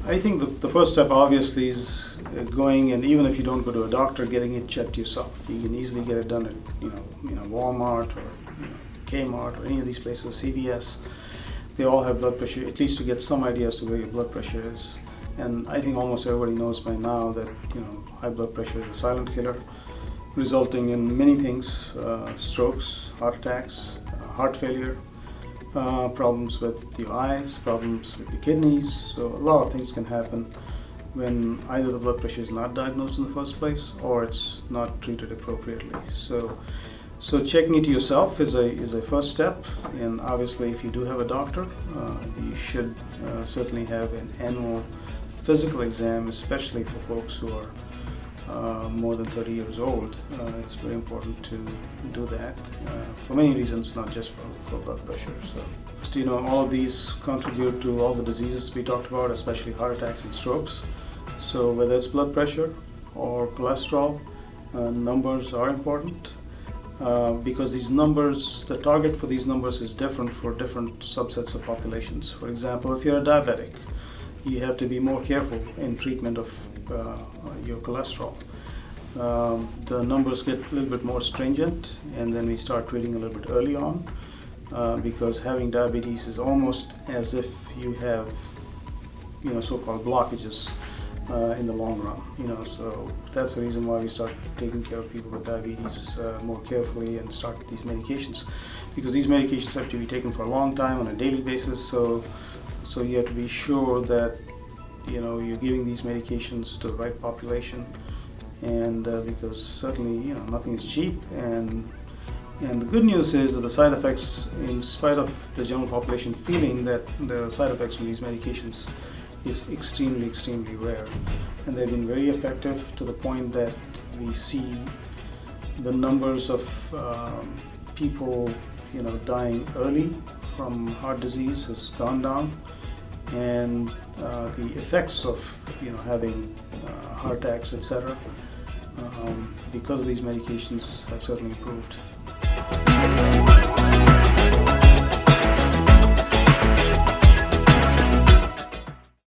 I think the first step obviously is going, and even if you don't go to a doctor, getting it checked yourself. You can easily get it done at Walmart or Kmart or any of these places, CVS. They all have blood pressure, at least to get some idea as to where your blood pressure is. And I think almost everybody knows by now that high blood pressure is a silent killer, resulting in many things: strokes, heart attacks, heart failure, problems with your eyes, problems with your kidneys. So a lot of things can happen when either the blood pressure is not diagnosed in the first place or it's not treated appropriately. So checking it yourself is a first step, and obviously if you do have a doctor, you should certainly have an annual physical exam, especially for folks who are more than 30 years old. It's very important to do that for many reasons, not just for blood pressure. So, all of these contribute to all the diseases we talked about, especially heart attacks and strokes. So whether it's blood pressure or cholesterol, numbers are important because these numbers, the target for these numbers is different for different subsets of populations. For example, if you're a diabetic, you have to be more careful in treatment of your cholesterol. The numbers get a little bit more stringent, and then we start treating a little bit early on because having diabetes is almost as if you have so-called blockages in the long run. So that's the reason why we start taking care of people with diabetes more carefully and start these medications, because these medications have to be taken for a long time on a daily basis. So you have to be sure that you're giving these medications to the right population, and because certainly nothing is cheap, and the good news is that the side effects, in spite of the general population feeling that there are side effects from these medications, is extremely rare, and they've been very effective to the point that we see the numbers of people dying early from heart disease has gone down, and the effects of having heart attacks, etc., because of these medications have certainly improved.